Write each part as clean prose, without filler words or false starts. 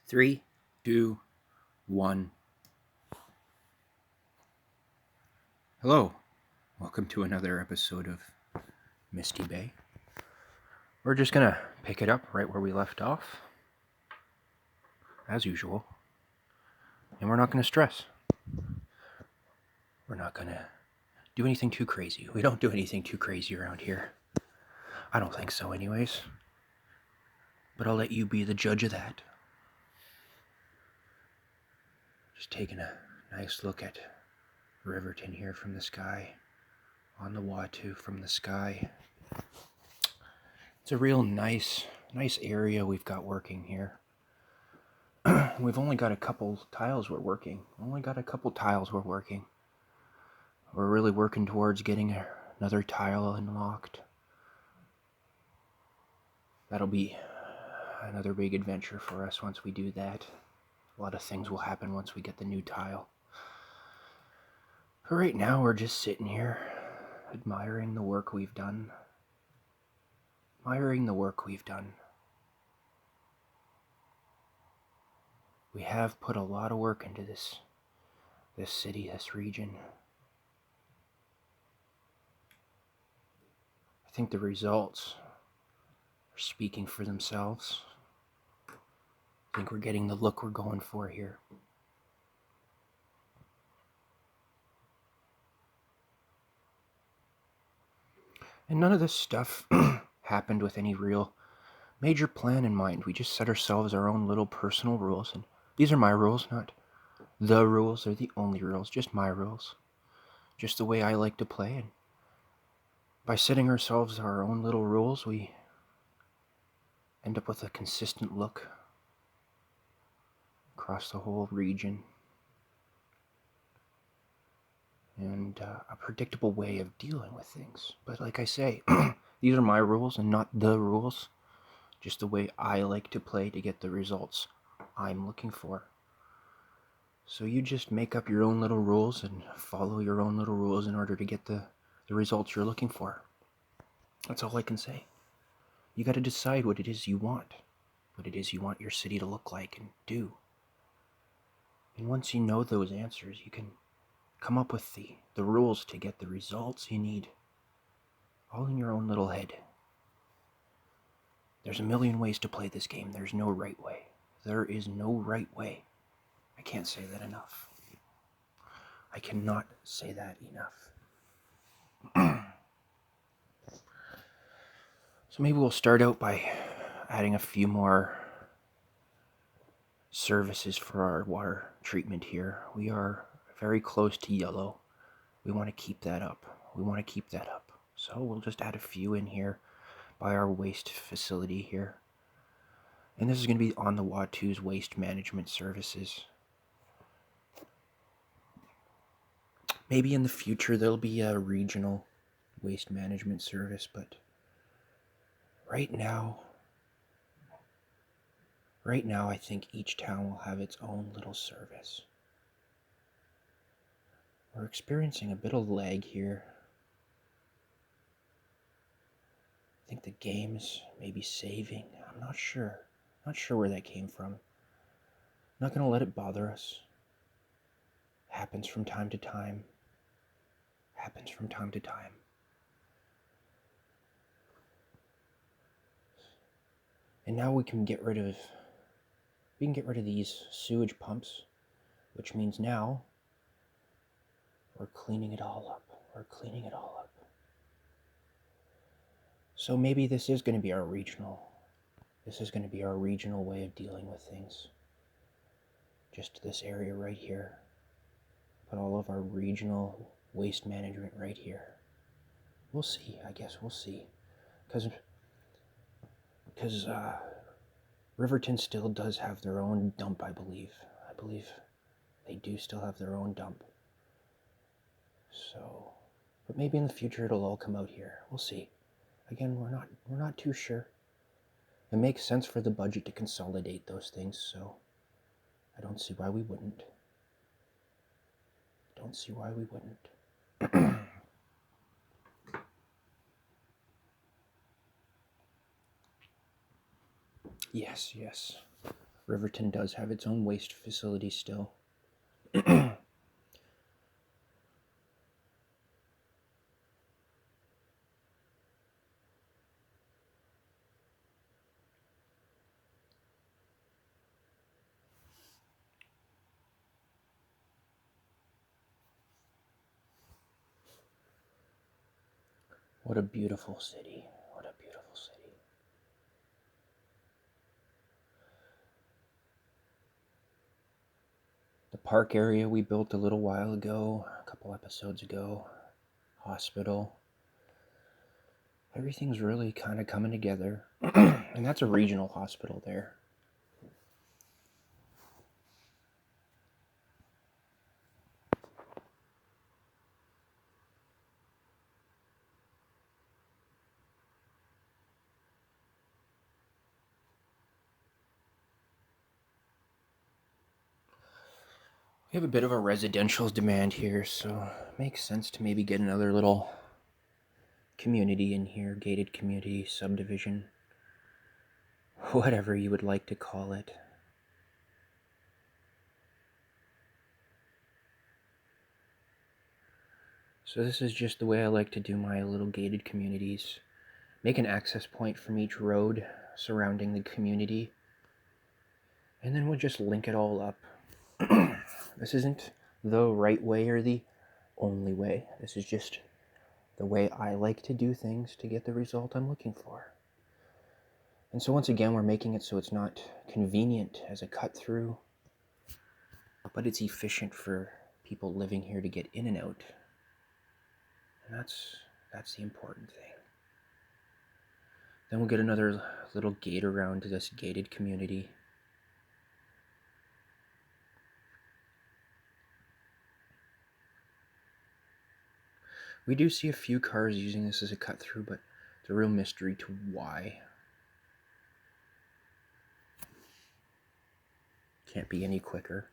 Three, two, one. Hello, welcome to another episode of Misty Bay. We're just gonna pick it up right where we left off, as usual, and we're not gonna stress. We're not gonna do anything too crazy. We don't do anything too crazy around here. I don't think so, anyways. But I'll let you be the judge of that. Just taking a nice look at Riverton here from the sky, on the Watu from the sky. It's a real nice area we've got working here. We've only got a couple tiles we're working. We're really working towards getting another tile unlocked. That'll be another big adventure for us once we do that. A lot of things will happen once we get the new tile. But right now we're just sitting here, admiring the work we've done. We have put a lot of work into this city, this region. I think the results are speaking for themselves. I think we're getting the look we're going for here. And none of this stuff happened with any real major plan in mind. We just set ourselves our own little personal rules, and these are my rules, not the rules. They're the only rules, just my rules. Just the way I like to play, and by setting ourselves our own little rules, we end up with a consistent look across the whole region, and a predictable way of dealing with things. But like I say, these are my rules and not the rules, just the way I like to play to get the results I'm looking for. So you just make up your own little rules and follow your own little rules in order to get the results you're looking for. That's all I can say. You got to decide what it is you want your city to look like and do. And once you know those answers, you can come up with the rules to get the results you need, all in your own little head. There's a million ways to play this game. There's no right way. There is no right way. I can't say that enough. I cannot say that enough. So maybe we'll start out by adding a few more services for our water treatment here. We are very close to yellow. We want to keep that up. So we'll just add a few in here by our waste facility here. And this is going to be on the Watu's waste management services. Maybe in the future there'll be a regional waste management service, but right now I think each town will have its own little service. We're experiencing a bit of lag here. I think the game's maybe saving. I'm not sure. Not sure where that came from. Not gonna let it bother us. Happens from time to time. And now we can get rid of these sewage pumps, which means now we're cleaning it all up. So maybe this is going to be our regional way of dealing with things. Just this area right here. Put all of our regional waste management right here. We'll see, I guess we'll see. Because Riverton still does have their own dump, I believe. They do still have their own dump. So, but maybe in the future it'll all come out here. We'll see. Again, we're not too sure. It makes sense for the budget to consolidate those things, so I don't see why we wouldn't. Yes. Riverton does have its own waste facility still. What a beautiful city. What a beautiful city. The park area we built a little while ago, a couple episodes ago, hospital. Everything's really kind of coming together. And that's a regional hospital there. We have a bit of a residential demand here, so it makes sense to maybe get another little community in here, gated community, subdivision, whatever you would like to call it. So this is just the way I like to do my little gated communities. Make an access point from each road surrounding the community, and then we'll just link it all up. This isn't the right way or the only way. This is just the way I like to do things to get the result I'm looking for. And so once again, we're making it so it's not convenient as a cut through, but it's efficient for people living here to get in and out. And that's the important thing. Then we'll get another little gate around this gated community. We do see a few cars using this as a cut through, but it's a real mystery to why. Can't be any quicker,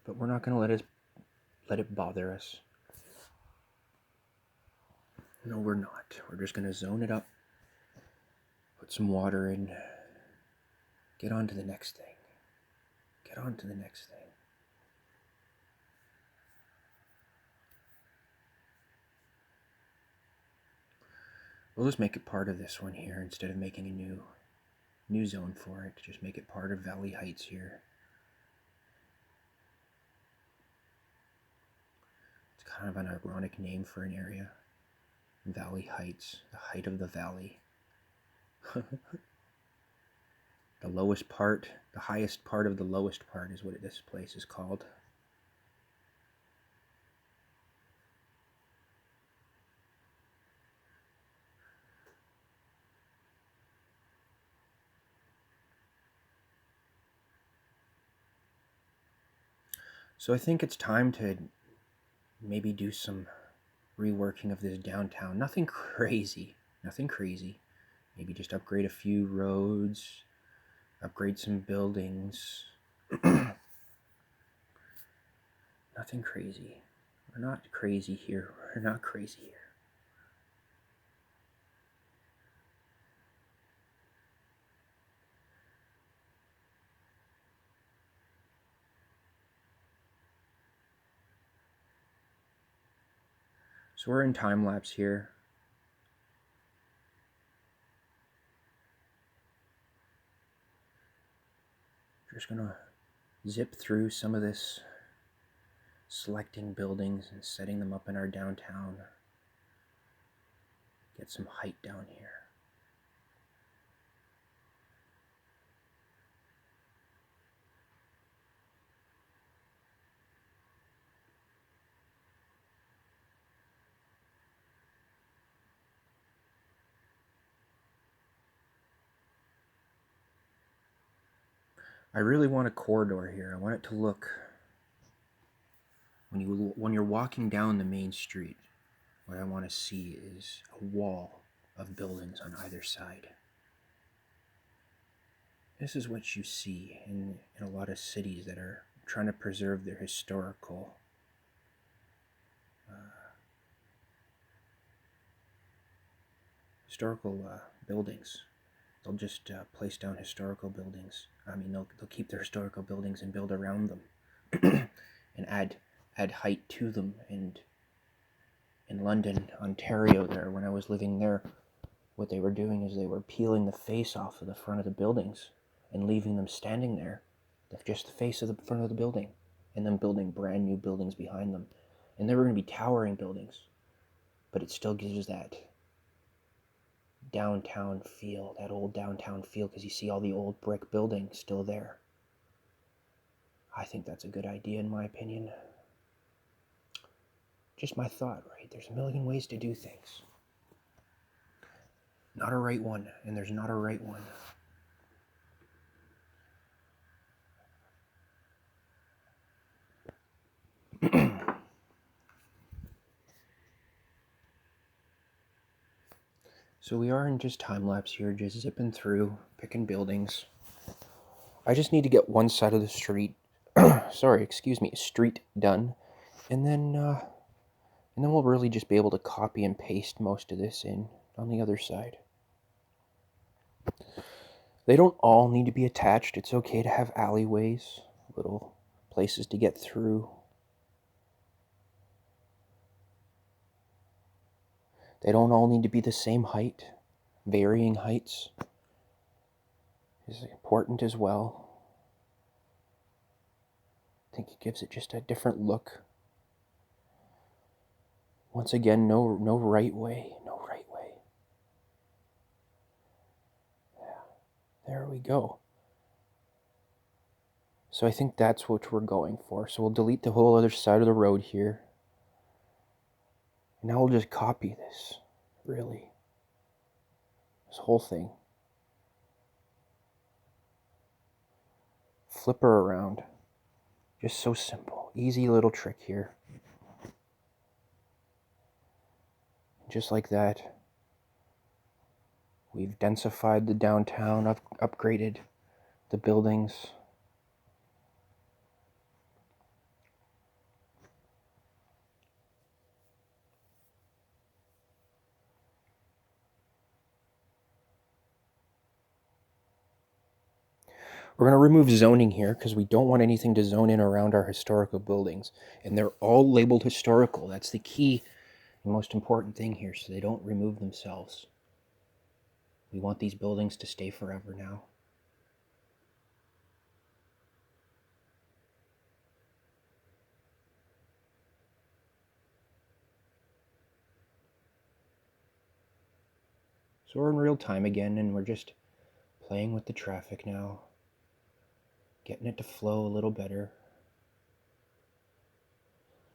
but we're not going to let it bother us. No, we're not. We're just going to zone it up, put some water in, get on to the next thing. Get on to the next thing. We'll just make it part of this one here instead of making a new zone for it. Just make it part of Valley Heights here. It's kind of an ironic name for an area. Valley Heights, the height of the valley. The lowest part, the highest part of the lowest part is what this place is called. So I think it's time to maybe do some reworking of this downtown. Nothing crazy. Maybe just upgrade a few roads, upgrade some buildings. Nothing crazy. We're not crazy here. We're not crazy here. So we're in time lapse here. Just gonna zip through some of this, selecting buildings and setting them up in our downtown. Get some height down here. I really want a corridor here. I want it to look, when you're walking down the main street, what I want to see is a wall of buildings on either side. This is what you see in a lot of cities that are trying to preserve their historical buildings. They'll just place down historical buildings I mean, they'll keep their historical buildings and build around them, and add height to them. And in London, Ontario, there, when I was living there, what they were doing is they were peeling the face off of the front of the buildings and leaving them standing there, just the face of the front of the building, and then building brand new buildings behind them. And they were going to be towering buildings, but it still gives that downtown feel, that old downtown feel, because you see all the old brick buildings still there. I think that's a good idea, in my opinion. Just my thought, right? There's a million ways to do things. Not a right one, and there's not a right one. So we are in just time-lapse here, just zipping through, picking buildings. I just need to get one side of the street, street done, and then we'll really just be able to copy and paste most of this in on the other side. They don't all need to be attached. It's okay to have alleyways, little places to get through. They don't all need to be the same height. Varying heights is important as well. I think it gives it just a different look. Once again, no right way. No right way. Yeah, there we go. So I think that's what we're going for. So we'll delete the whole other side of the road here. And now we'll just copy this, really. This whole thing. Flip her around. Just so simple. Easy little trick here. Just like that. We've densified the downtown, upgraded the buildings. We're going to remove zoning here because we don't want anything to zone in around our historical buildings. And they're all labeled historical. That's the key and most important thing here, so they don't remove themselves. We want these buildings to stay forever now. So we're in real time again, and we're just playing with the traffic now. Getting it to flow a little better.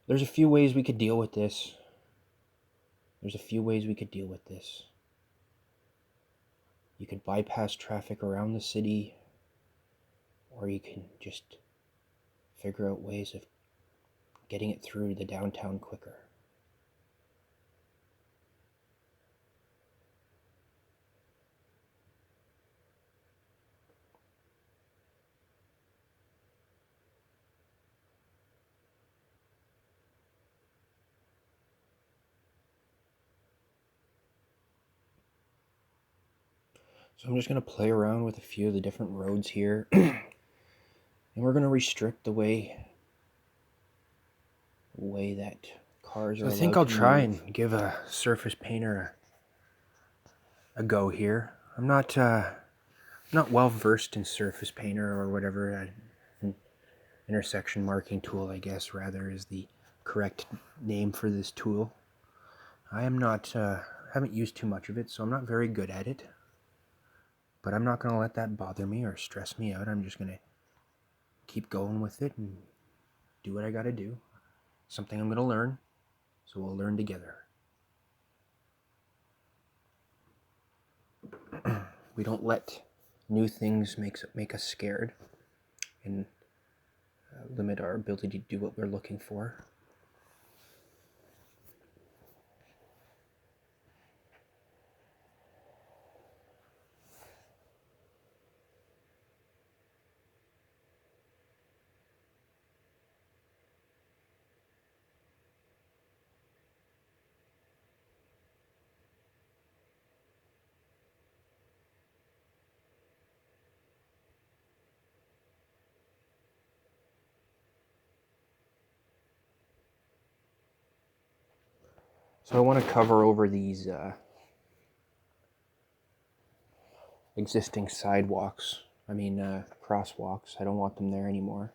There's a few ways we could deal with this. You could bypass traffic around the city, or you can just figure out ways of getting it through the downtown quicker. So I'm just going to play around with a few of the different roads here. And we're going to restrict the way that cars are allowed to move. I think I'll try and give a surface painter a go here. I'm not well versed in surface painter or whatever. An intersection marking tool, I guess, rather, is the correct name for this tool. I am not, haven't used too much of it, so I'm not very good at it. But I'm not going to let that bother me or stress me out. I'm just going to keep going with it and do what I got to do. Something I'm going to learn, so we'll learn together. We don't let new things make us scared and limit our ability to do what we're looking for. So I want to cover over these existing sidewalks. I mean, crosswalks. I don't want them there anymore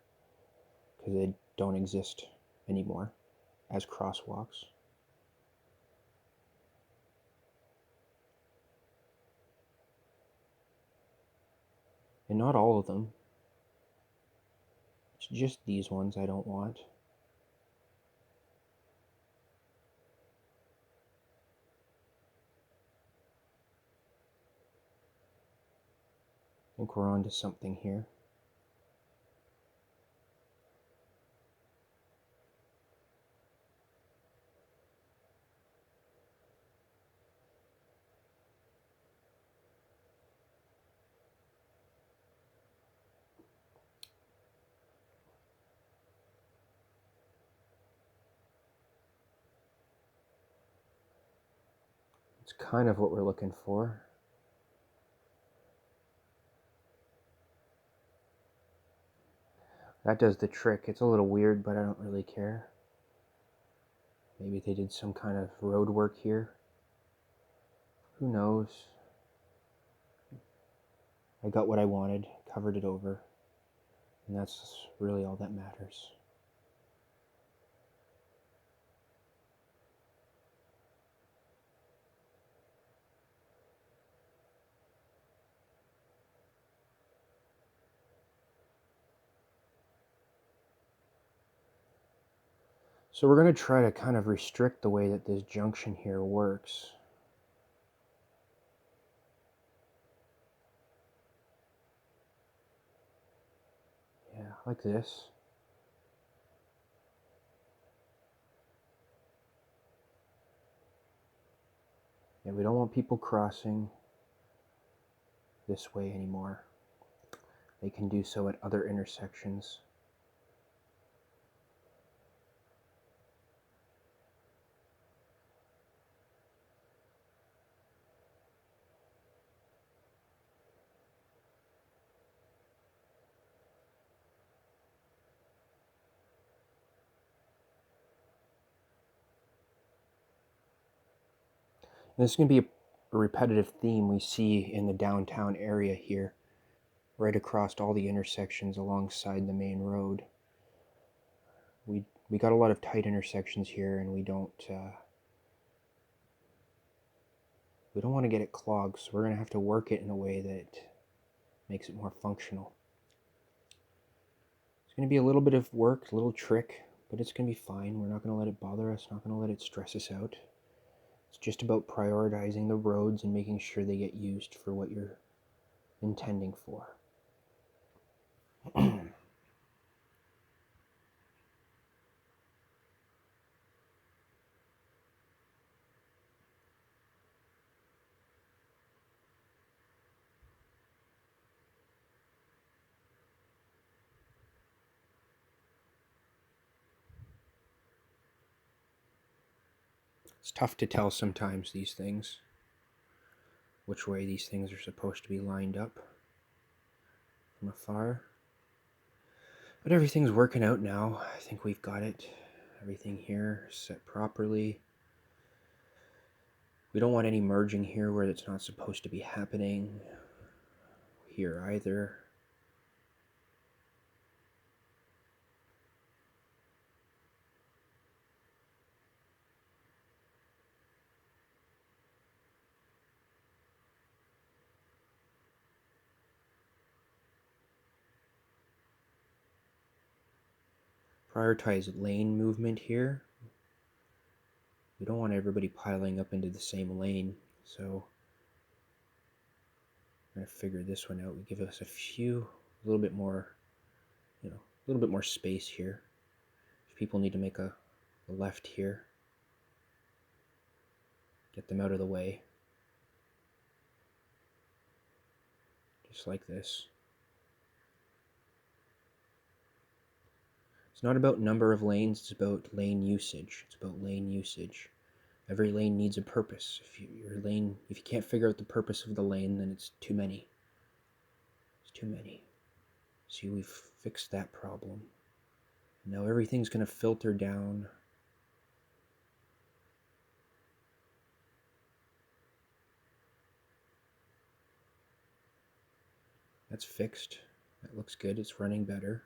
because they don't exist anymore as crosswalks. And not all of them. It's just these ones I don't want. I think we're on to something here. It's kind of what we're looking for. That does the trick. It's a little weird, but I don't really care. Maybe they did some kind of road work here. Who knows? I got what I wanted, covered it over, and that's really all that matters. So we're going to try to kind of restrict the way that this junction here works. Yeah, like this. Yeah, we don't want people crossing this way anymore. They can do so at other intersections. And this is going to be a repetitive theme we see in the downtown area here, right across all the intersections alongside the main road. We got a lot of tight intersections here, and we don't want to get it clogged, so we're going to have to work it in a way that makes it more functional. It's going to be a little bit of work, a little trick, but it's going to be fine. We're not going to let it bother us, not going to let it stress us out. It's just about prioritizing the roads and making sure they get used for what you're intending for. It's tough to tell sometimes these things, which way these things are supposed to be lined up from afar. But everything's working out now. I think we've got it. Everything here set properly. We don't want any merging here where it's not supposed to be happening. Here either. Prioritize lane movement here. We don't want everybody piling up into the same lane, so I'm going to figure this one out. We give us a little bit more, a little bit more space here. If people need to make a left here, get them out of the way. Just like this. It's not about number of lanes, it's about lane usage. It's about lane usage. Every lane needs a purpose. If you can't figure out the purpose of the lane, then it's too many. It's too many. See, we've fixed that problem. Now everything's going to filter down That's fixed. That looks good. It's running better.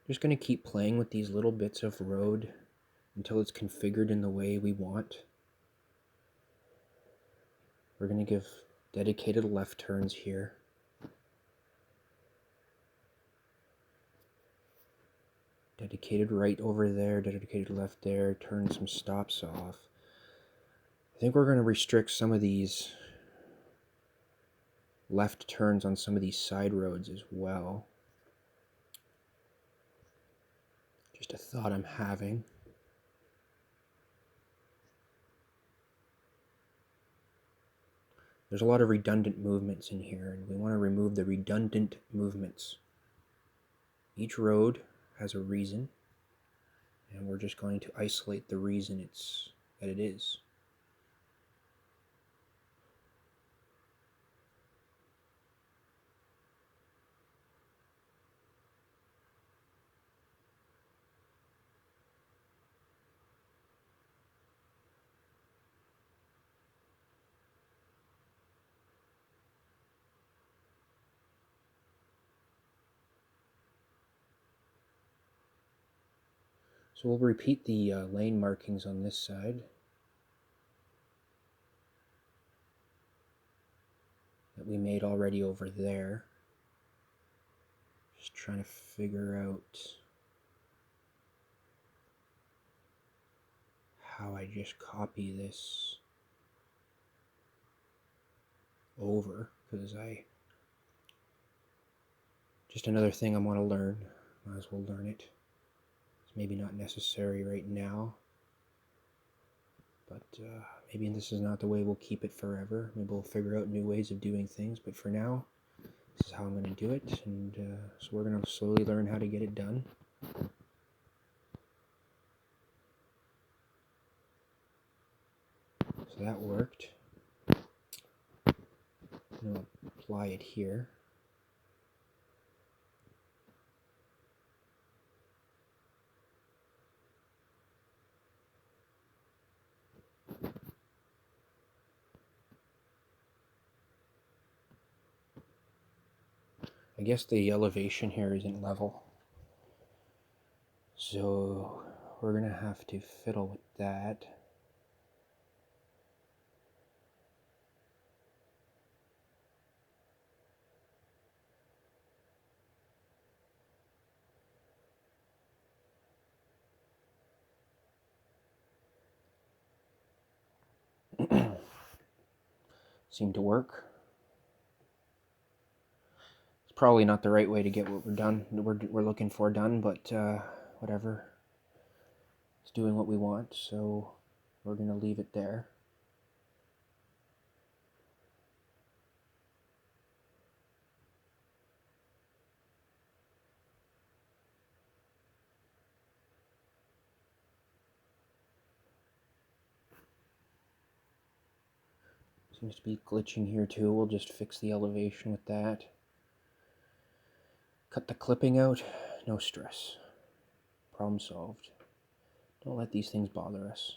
Just going to keep playing with these little bits of road until it's configured in the way we want. We're going to give dedicated left turns here. Dedicated right over there, dedicated left there, turn some stops off. I think we're going to restrict some of these left turns on some of these side roads as well. Just a thought I'm having. There's a lot of redundant movements in here, and we want to remove the redundant movements. Each road has a reason, and we're just going to isolate the reason that it is. So we'll repeat the lane markings on this side. That we made already over there. Just trying to figure out how I just copy this over, because just another thing I want to learn. Might as well learn it. It's maybe not necessary right now, but maybe this is not the way we'll keep it forever. Maybe we'll figure out new ways of doing things, but for now, this is how I'm going to do it, and so we're going to slowly learn how to get it done. So that worked. I'm going to apply it here. I guess the elevation here isn't level, so we're going to have to fiddle with that. Seemed to work. It's probably not the right way to get what we're looking for done, but whatever. It's doing what we want, so we're going to leave it there. Seems to be glitching here too. We'll just fix the elevation with that. Cut the clipping out. No stress. Problem solved. Don't let these things bother us.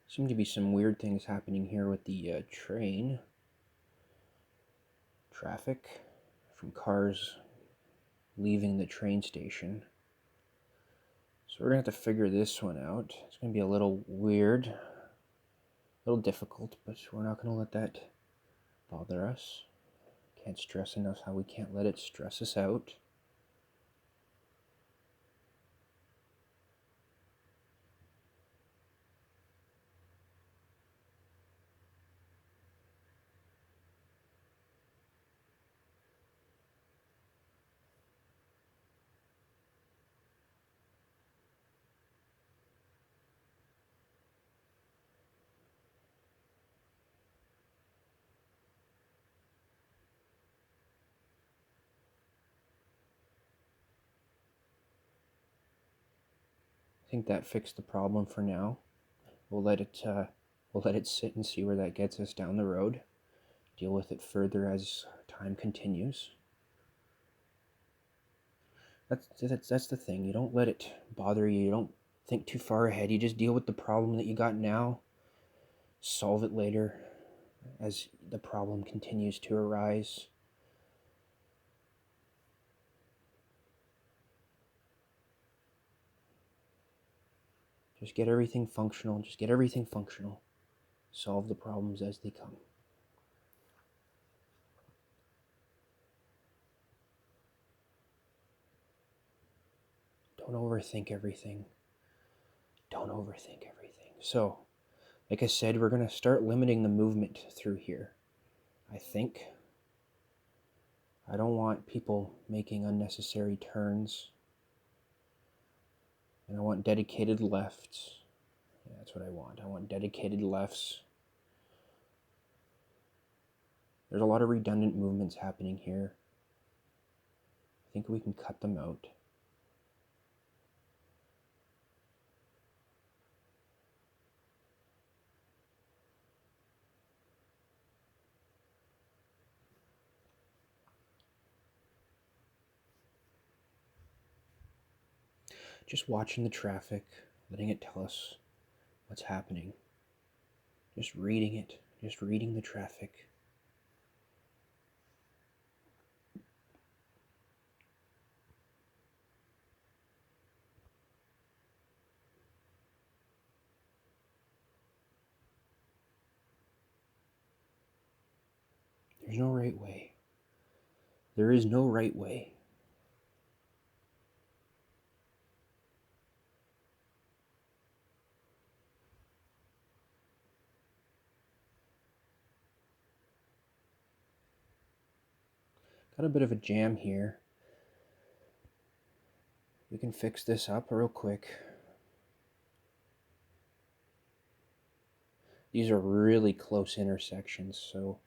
Seem to be some weird things happening here with the train traffic from cars leaving the train station. So we're going to have to figure this one out. It's going to be a little weird, a little difficult, but we're not going to let that bother us. Can't stress enough how we can't let it stress us out. think that fixed the problem for now. We'll let it sit and see where that gets us down the road. Deal with it further as time continues. That's the thing. You don't let it bother you. You don't think too far ahead. You just deal with the problem that you got now. Solve it later as the problem continues to arise. Just get everything functional. Just get everything functional. Solve the problems as they come. Don't overthink everything. Don't overthink everything. So, like I said, we're going to start limiting the movement through here. I think. I don't want people making unnecessary turns. And I want dedicated lefts. Yeah, that's what I want. I want dedicated lefts. There's a lot of redundant movements happening here. I think we can cut them out. Just watching the traffic, letting it tell us what's happening. Just reading it, just reading the traffic. There's no right way. There is no right way. Got a bit of a jam here. We can fix this up real quick. These are really close intersections, so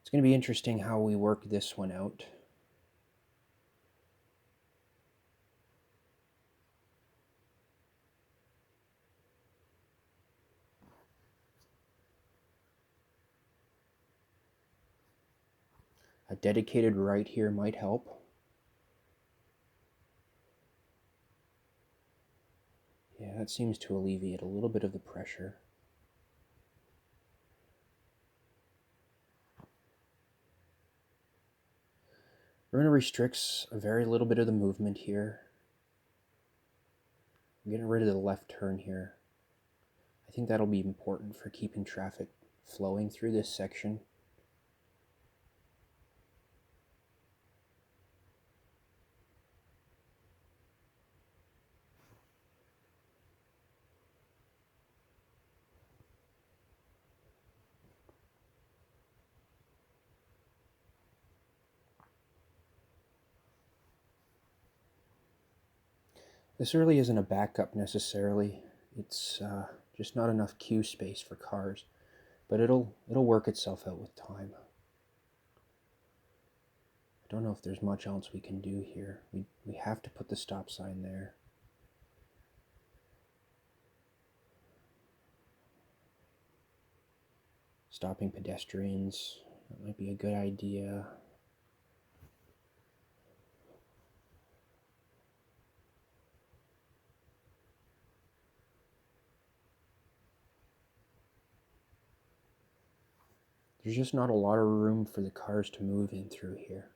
it's going to be interesting how we work this one out. A dedicated right here might help. Yeah, that seems to alleviate a little bit of the pressure. We're going to restrict a very little bit of the movement here. I'm getting rid of the left turn here. I think that'll be important for keeping traffic flowing through this section. This really isn't a backup necessarily. It's just not enough queue space for cars, but it'll work itself out with time. I don't know if there's much else we can do here. We have to put the stop sign there. Stopping pedestrians, that might be a good idea. There's just not a lot of room for the cars to move in through here.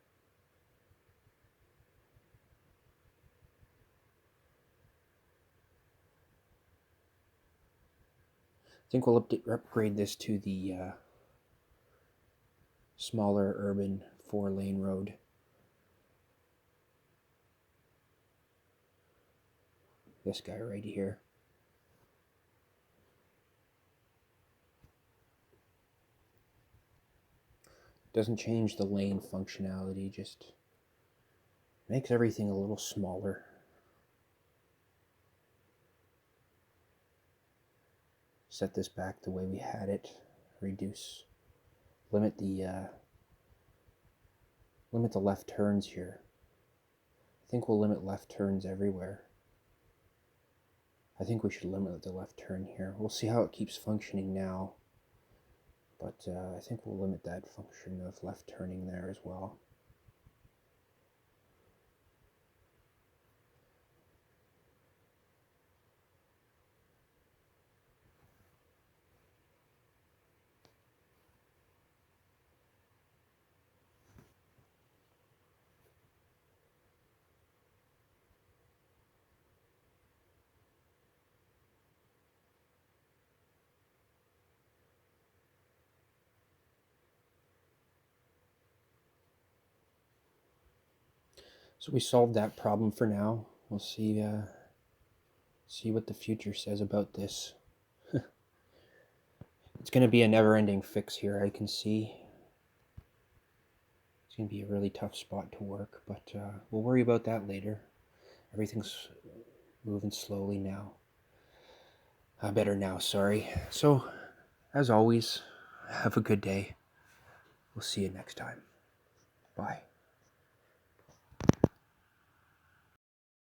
I think we'll upgrade this to the smaller urban 4-lane road. This guy right here. Doesn't change the lane functionality, just makes everything a little smaller. Set this back the way we had it. Reduce. Limit the left turns here. I think we'll limit left turns everywhere. I think we should limit the left turn here. We'll see how it keeps functioning now, but I think we'll limit that function of left turning there as well. So we solved that problem for now. We'll see what the future says about this. It's going to be a never-ending fix here, I can see. It's going to be a really tough spot to work, but we'll worry about that later. Everything's moving slowly now. Better now, sorry. So, as always, have a good day. We'll see you next time. Bye.